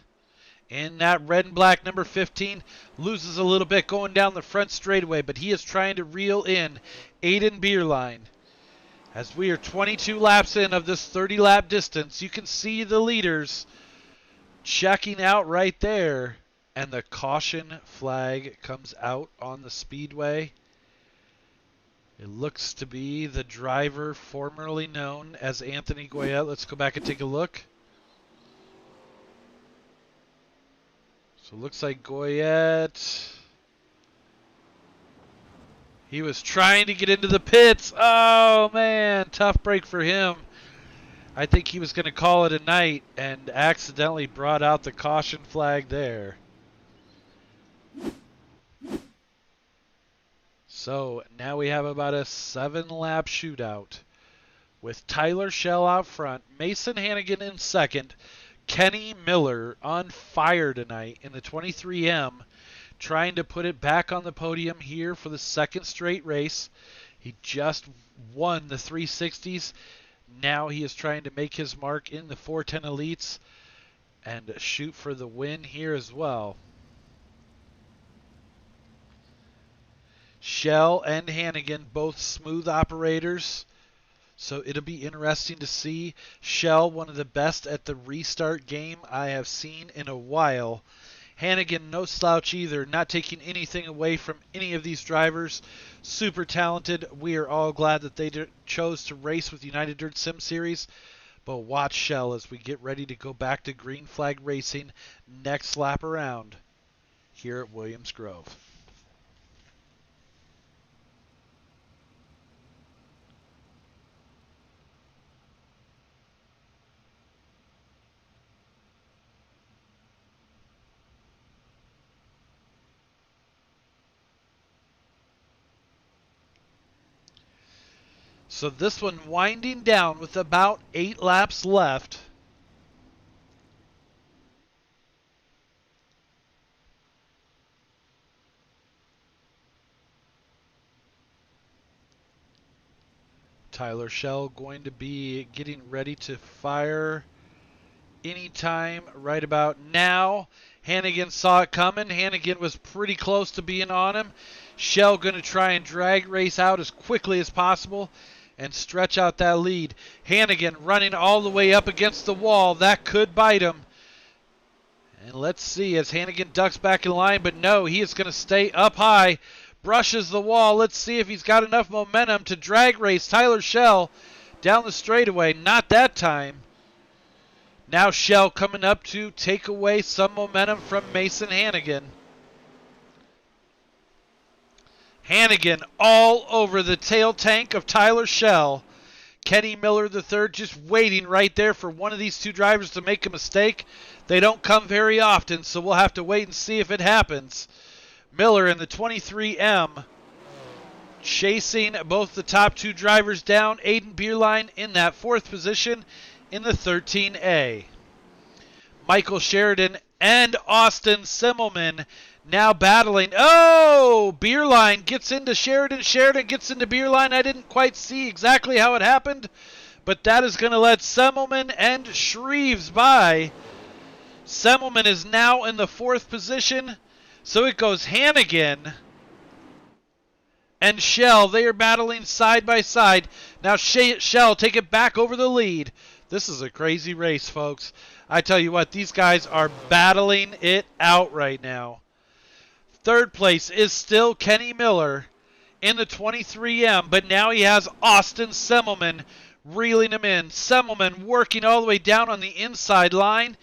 in that red and black number 15. Loses a little bit going down the front straightaway, but he is trying to reel in Aiden Bierlein. As we are 22 laps in of this 30-lap distance, you can see the leaders checking out right there. And the caution flag comes out on the speedway. It looks to be the driver formerly known as Anthony Goyette. Let's go back and take a look. So it looks like Goyette, he was trying to get into the pits. Oh, man, tough break for him. I think he was going to call it a night and accidentally brought out the caution flag there. So now we have about a 7-lap shootout with Tyler Schell out front, Mason Hannigan in second, Kenny Miller on fire tonight in the 23M, trying to put it back on the podium here for the 2nd straight race. He just won the 360s. Now he is trying to make his mark in the 410 Elites and shoot for the win here as well. Schell and Hannigan, both smooth operators. So it'll be interesting to see. Schell, one of the best at the restart game I have seen in a while. Hannigan, no slouch either, not taking anything away from any of these drivers. Super talented. We are all glad that they chose to race with United Dirt Sim Series. But watch Schell as we get ready to go back to green flag racing next lap around here at Williams Grove. So this one winding down with about 8 laps left. Tyler Schell going to be getting ready to fire anytime right about now. Hannigan saw it coming. Hannigan was pretty close to being on him. Schell going to try and drag race out as quickly as possible and stretch out that lead. Hannigan running all the way up against the wall. That could bite him. And let's see as Hannigan ducks back in line, but no, he is going to stay up high. Brushes the wall. Let's see if he's got enough momentum to drag race Tyler Schell down the straightaway. Not that time. Now Schell coming up to take away some momentum from Mason Hannigan. Hannigan all over the tail tank of Tyler Schell. Kenny Miller III just waiting right there for one of these two drivers to make a mistake. They don't come very often, so we'll have to wait and see if it happens. Miller in the 23M chasing both the top 2 drivers down. Aiden Bierlein in that 4th position in the 13A. Michael Sheridan and Austin Simmelman now battling. Oh, Bierlein gets into Sheridan. Sheridan gets into Bierlein. I didn't quite see exactly how it happened, but that is going to let Simmelman and Shreves by. Simmelman is now in the 4th position. So it goes Hannigan and Schell. They are battling side by side. Now Schell take it back over the lead. This is a crazy race, folks. I tell you what, these guys are battling it out right now. Third place is still Kenny Miller in the 23M, but now he has Austin Semmelman reeling him in. Semmelman working all the way down on the inside line.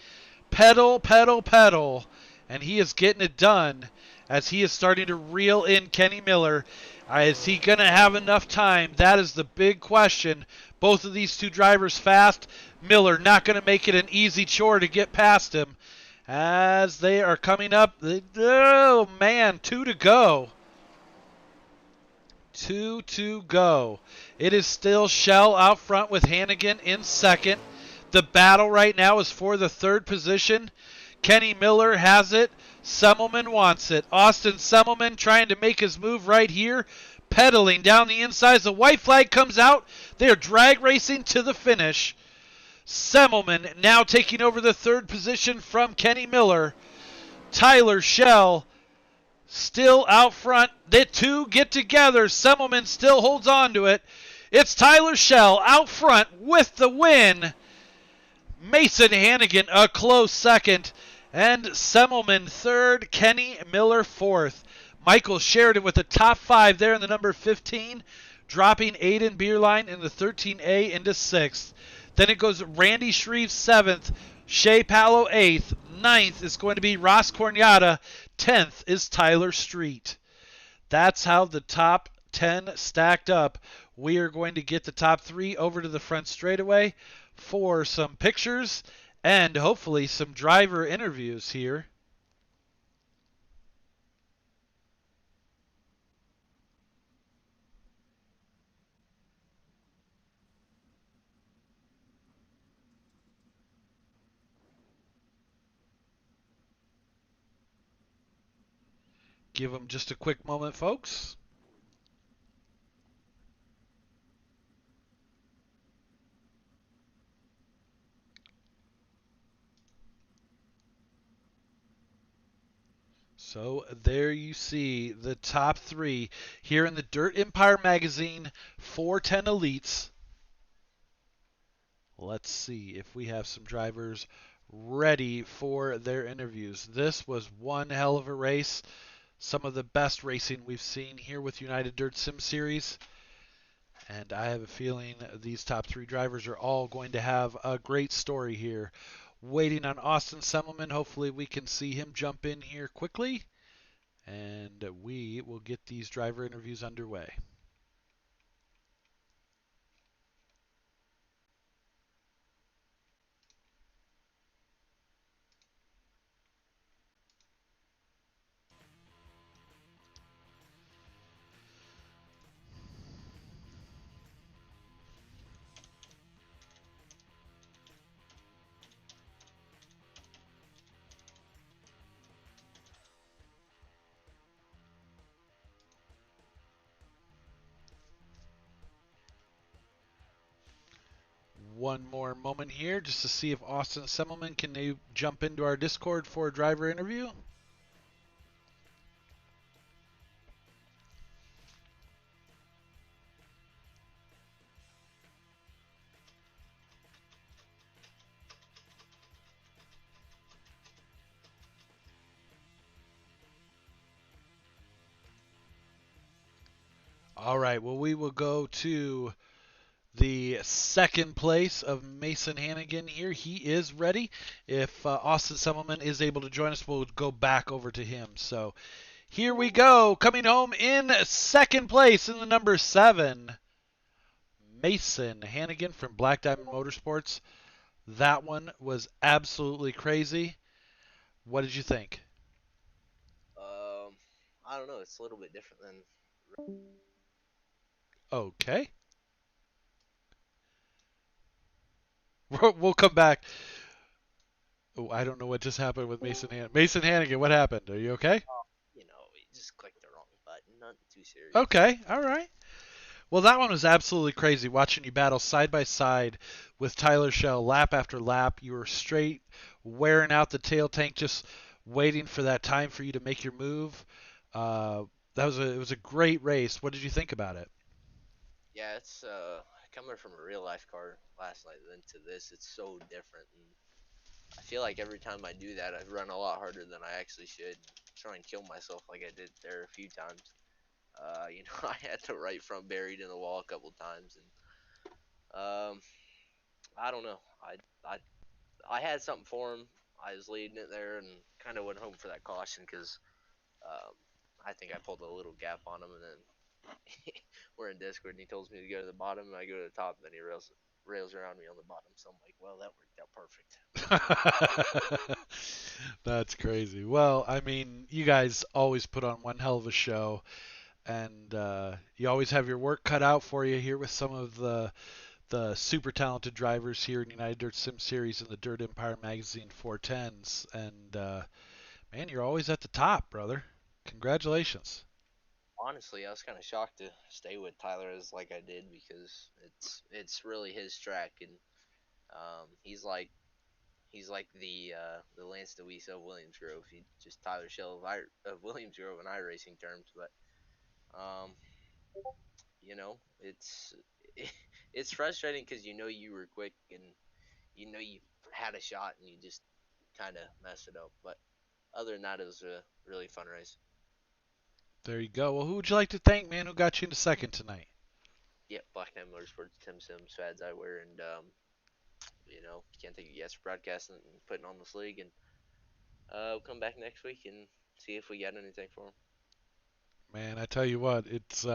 Pedal, pedal, pedal. And he is getting it done as he is starting to reel in Kenny Miller. Is he going to have enough time? That is the big question. Both of these two drivers fast. Miller not going to make it an easy chore to get past him. As they are coming up, oh man, 2 to go. 2 to go. It is still Shell out front with Hannigan in second. The battle right now is for the third position. Kenny Miller has it. Semmelman wants it. Austin Semmelman trying to make his move right here. Pedaling down the inside. The white flag comes out. They are drag racing to the finish. Semmelman now taking over the third position from Kenny Miller. Tyler Shell still out front. The two get together. Semmelman still holds on to it. It's Tyler Shell out front with the win. Mason Hannigan a close second. And Semmelman third. Kenny Miller fourth. Michael Sheridan with the top 5 there in the number 15. Dropping Aiden Beerline in the 13A into 6th. Then it goes Randy Shreve 7th. Shea Palo 8th. 9th is going to be Ross Cornada. 10th is Tyler Street. That's how the top 10 stacked up. We are going to get the top 3 over to the front straightaway for some pictures and hopefully some driver interviews here. Give them just a quick moment, folks. So there you see the top 3 here in the Dirt Empire Magazine 410 Elites. Let's see if we have some drivers ready for their interviews. This was one hell of a race. Some of the best racing we've seen here with United Dirt Sim Series. And I have a feeling these top 3 drivers are all going to have a great story here. Waiting on Austin Semmelman. Hopefully we can see him jump in here quickly. And we will get these driver interviews underway. One more moment here just to see if Austin Semmelman can jump into our Discord for a driver interview. All right, well, we will go to the second place of Mason Hannigan here. He is ready. If Austin Semmelman is able to join us, we'll go back over to him. So here we go. Coming home in second place in the number 7, Mason Hannigan from Black Diamond Motorsports. That one was absolutely crazy. What did you think? I don't know. It's a little bit different than. Okay. We'll come back. Oh, I don't know what just happened with Mason Hannigan. Mason Hannigan, what happened? Are you okay? You just clicked the wrong button. Nothing too serious. Okay, all right. Well, that one was absolutely crazy watching you battle side by side with Tyler Shell lap after lap. You were straight wearing out the tail tank, just waiting for that time for you to make your move. It was a great race. What did you think about it? Yeah, it's coming from a real life car last night then to this, it's so different. And I feel like every time I do that, I run a lot harder than I actually should. Try and kill myself like I did there a few times. I had the right front buried in the wall a couple times, and I don't know. I had something for him. I was leading it there, and kind of went home for that caution because um, I think I pulled a little gap on him, and then we're in Discord, and he tells me to go to the bottom, and I go to the top, and then he rails around me on the bottom. So I'm like, well, that worked out perfect. That's crazy. Well, I mean, you guys always put on one hell of a show, and you always have your work cut out for you here with some of the super talented drivers here in United Dirt Sim Series and the Dirt Empire Magazine 410s. And man, you're always at the top, brother. Congratulations. Honestly, I was kind of shocked to stay with Tyler as like I did because it's really his track, and he's like the Lance DeWeese of Williams Grove. He just Tyler Shell of Williams Grove in iRacing terms, but um, it's it's frustrating because you were quick and you had a shot and you just kind of messed it up. But other than that, it was a really fun race. There you go. Well, who would you like to thank, man, who got you into second tonight? Yeah, Black Knight Motorsports, Tim Sims, Fads Eyewear, and can't thank you guys for broadcasting and putting on this league. And we'll come back next week and see if we got anything for them. Man, I tell you what, it's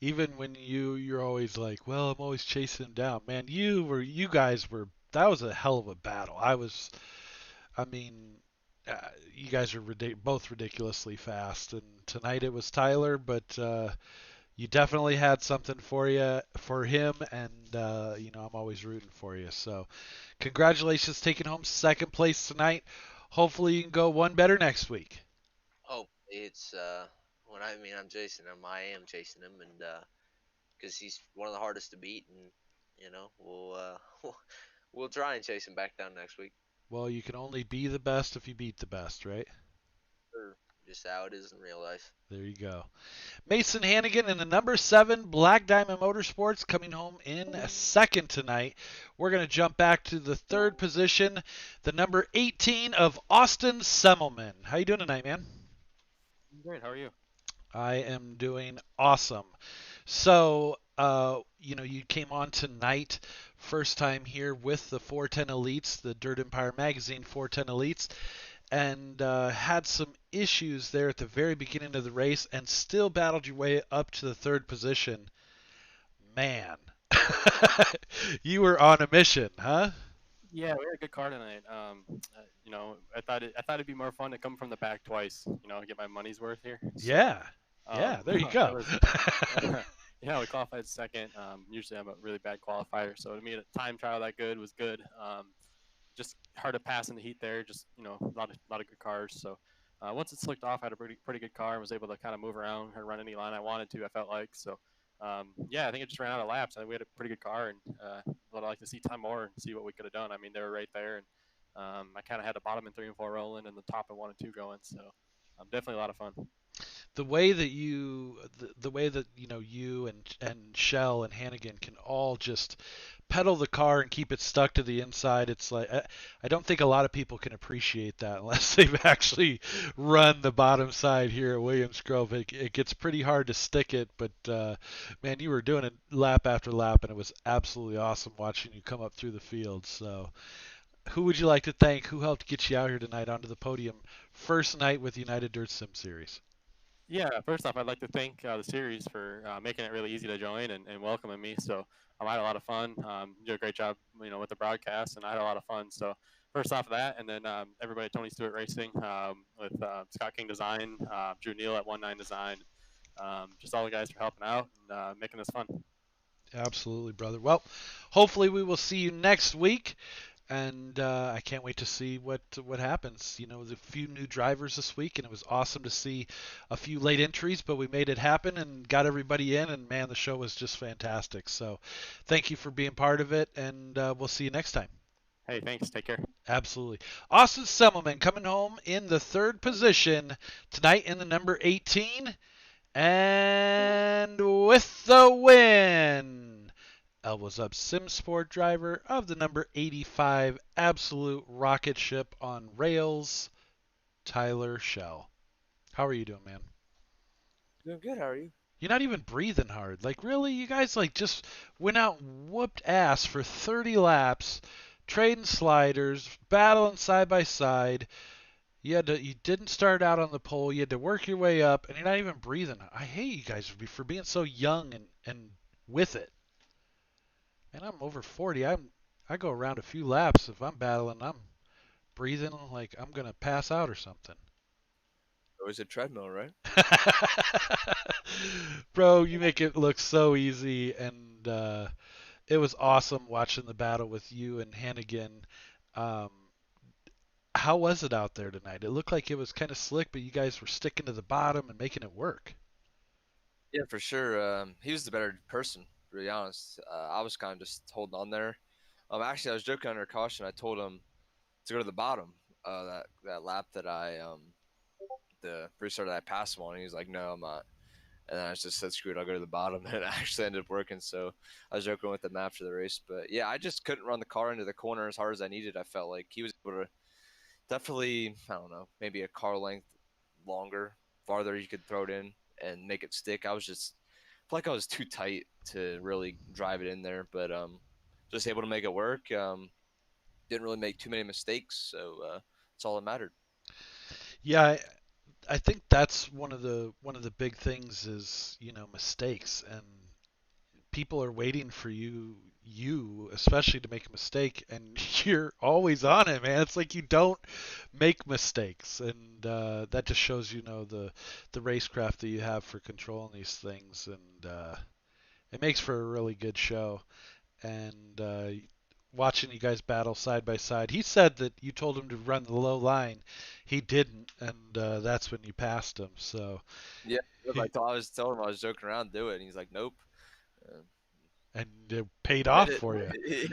even when you're always like, well, I'm always chasing him down. Man, you guys were that was a hell of a battle. I mean, you guys are both ridiculously fast, and tonight it was Tyler, but you definitely had something for him, and I'm always rooting for you. So, congratulations, taking home second place tonight. Hopefully, you can go one better next week. Oh, it's when I'm chasing him, I am chasing him, and because he's one of the hardest to beat, and we'll we'll try and chase him back down next week. Well, you can only be the best if you beat the best, right? Or just how it is in real life. There you go. Mason Hannigan in the number 7 Black Diamond Motorsports coming home in a second tonight. We're going to jump back to the third position, the number 18 of Austin Semmelman. How you doing tonight, man? Great. How are you? I am doing awesome. So, you came on tonight, first time here with the 410 Elites, the Dirt Empire Magazine 410 Elites, and had some issues there at the very beginning of the race and still battled your way up to the third position. Man, you were on a mission, huh? Yeah, we had a good car tonight. I thought it'd be more fun to come from the back twice. Get my money's worth here. So, Yeah. Yeah, there you go. yeah, we qualified second. Usually I'm a really bad qualifier, so to me, a time trial that good was good. Just hard to pass in the heat there. Just a lot of good cars. So once it slicked off, I had a pretty good car and was able to kind of move around and run any line I wanted to. I felt like so. I think it just ran out of laps. I think we had a pretty good car, and I'd like to see 10 more and see what we could have done. I mean, they were right there, and I kind of had the bottom and 3 and 4 rolling, and the top and 1 and 2 going. So definitely a lot of fun. The way that you and Shell and Hannigan can all just pedal the car and keep it stuck to the inside. It's like I don't think a lot of people can appreciate that unless they've actually run the bottom side here at Williams Grove. It gets pretty hard to stick it, but man, you were doing it lap after lap, and it was absolutely awesome watching you come up through the field. So, who would you like to thank? Who helped get you out here tonight onto the podium? First night with United Dirt Sim Series. Yeah, first off, I'd like to thank the series for making it really easy to join and welcoming me. So I had a lot of fun. You did a great job, with the broadcast, and I had a lot of fun. So first off of that, and then everybody at Tony Stewart Racing with Scott King Design, Drew Neal at 19 Design, just all the guys for helping out and making this fun. Absolutely, brother. Well, hopefully we will see you next week. And I can't wait to see what happens. There's a few new drivers this week, and it was awesome to see a few late entries, but we made it happen and got everybody in, and man, the show was just fantastic. So thank you for being part of it, and we'll see you next time. Hey, thanks. Take care. Absolutely. Austin Semmelman coming home in the third position tonight in the number 18, and with the win. Elbows Up Sim Sport driver of the number 85 Absolute Rocket Ship on Rails, Tyler Shell. How are you doing, man? Doing good. How are you? You're not even breathing hard. Like, really? You guys, like, just went out and whooped ass for 30 laps, trading sliders, battling side by side. You didn't start out on the pole. You had to work your way up, and you're not even breathing. I hate you guys for being so young and with it. And I'm over 40. I go around a few laps. If I'm battling, I'm breathing like I'm gonna pass out or something. Always a treadmill, right? Bro, you make it look so easy, and it was awesome watching the battle with you and Hannigan. Um, how was it out there tonight? It looked like it was kind of slick, but you guys were sticking to the bottom and making it work. Yeah, for sure. He was the better person, to be honest. I was kind of just holding on there. Actually, I was joking under caution. I told him to go to the bottom. That lap that the restart that I passed him on. He was like, "No, I'm not." And then I just said, "Screw it, I'll go to the bottom." And it actually ended up working. So I was joking with him after the race. But yeah, I just couldn't run the car into the corner as hard as I needed. I felt like he was able to definitely, I don't know, maybe a car length longer, farther you could throw it in and make it stick. I was just felt like I was too tight to really drive it in there, but just able to make it work. Didn't really make too many mistakes, so that's all that mattered. Yeah, I think that's one of the big things is mistakes, and people are waiting for you especially to make a mistake, and you're always on it, man. It's like you don't make mistakes, and that just shows the racecraft that you have for controlling these things, and it makes for a really good show. And watching you guys battle side by side, he said that you told him to run the low line. He didn't, and that's when you passed him. So Yeah, I was telling him I was joking around, do it, and he's like, "Nope." Uh, and it paid Admit off it. for you. Yeah,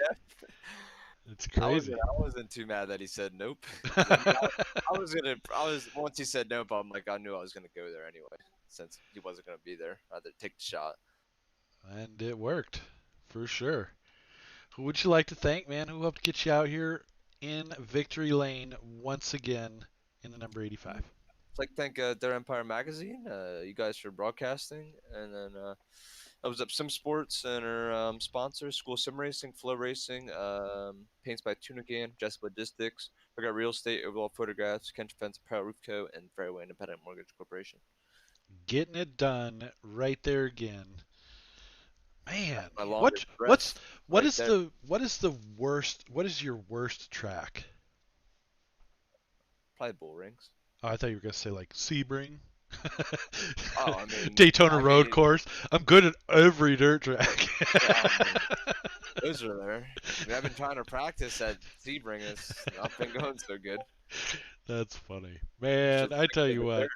It's I crazy. wasn't too mad that he said nope. 'Cause I was once he said nope, I'm like, I knew I was gonna go there anyway, since he wasn't gonna be there. I had to take the shot. And it worked for sure. Who would you like to thank, man? Who helped get you out here in victory lane once again in the number 85? I'd like to thank Their Empire Magazine, you guys for broadcasting, and then I was up Sim Sports and our sponsors, School Sim Racing, Flow Racing, Paints by Tunigan, Jessica Logistics, I got Real Estate, Overall Photographs, Kent Fence Apparel Roof Co., and Fairway Independent Mortgage Corporation. Getting it done right there again. Man, My longest breath what right is there. the worst? What is your worst track? Probably Bull Rings. Oh, I thought you were gonna say like Sebring. Oh, I mean, Daytona Road Course. I'm good at every dirt track. those are there. I mean, I've been trying to practice at Sebring. It's not been going so good. That's funny, It's man. just I tell in you the what, dirt.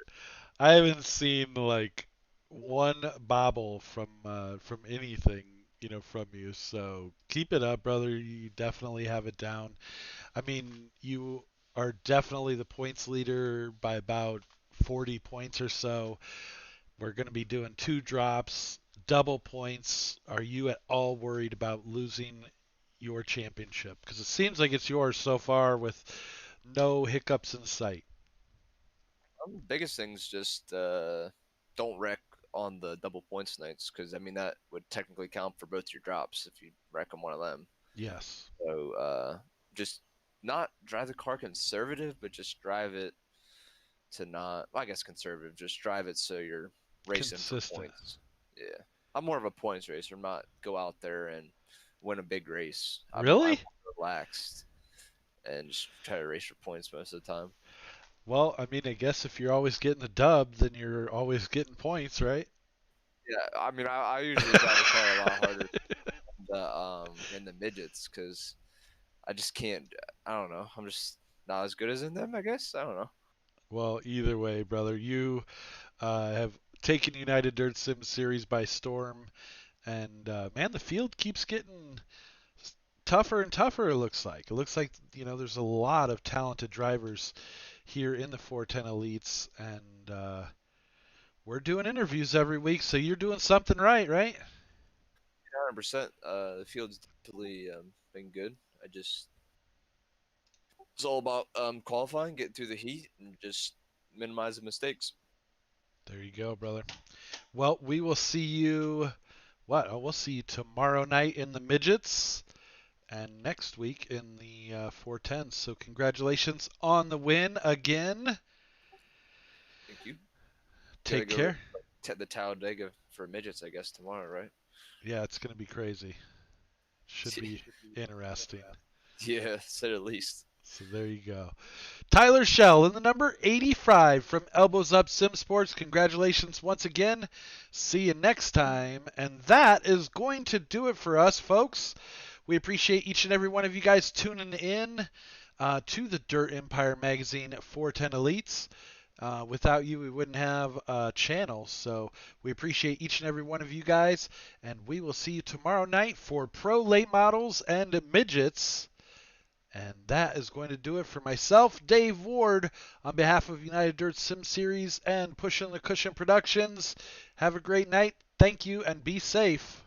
I haven't seen like one bobble from anything, from you. So keep it up, brother. You definitely have it down. I mean, you are definitely the points leader by about 40 points or so. We're going to be doing two drops, double points. Are you at all worried about losing your championship? Because it seems like it's yours so far with no hiccups in sight. Biggest thing's just don't wreck on the double points nights, because I mean that would technically count for both your drops if you wreck on one of them. Yes. So just not drive the car conservative, but just drive it to not. Well, I guess conservative. Just drive it so you're racing for Consistent. points. Yeah, I'm more of a points racer. Not go out there and win a big race. I'm Really? relaxed and just try to race for points most of the time. Well, I mean, I guess if you're always getting the dub, then you're always getting points, right? Yeah, I mean, I usually drive the car a lot harder in the midgets, because I just can't. I don't know. I'm just not as good as in them, I guess. I don't know. Well, either way, brother, you have taken United Dirt Sim Series by storm, and man, the field keeps getting tougher and tougher. It looks like there's a lot of talented drivers here in the 410 Elites, and we're doing interviews every week, so you're doing something right, right? 100%. The field's definitely been good. It's all about qualifying, getting through the heat, and just minimizing mistakes. There you go, brother. Well, we will see you. What? Oh, we'll see you tomorrow night in the midgets, and next week in the 410s. So congratulations on the win again. Thank you. Take Gotta go care. The Talladega for midgets, I guess, tomorrow, right? Yeah, it's going to be crazy. Should be interesting. Yeah, said at least. So there you go. Tyler Shell in the number 85 from Elbows Up Sim Sports. Congratulations once again. See you next time. And that is going to do it for us, folks. We appreciate each and every one of you guys tuning in to the Dirt Empire Magazine 410 Elites. Without you, we wouldn't have a channel. So we appreciate each and every one of you guys. And we will see you tomorrow night for Pro Late Models and Midgets. And that is going to do it for myself, Dave Ward, on behalf of United Dirt Sim Series and Pushing the Cushion Productions. Have a great night. Thank you, and be safe.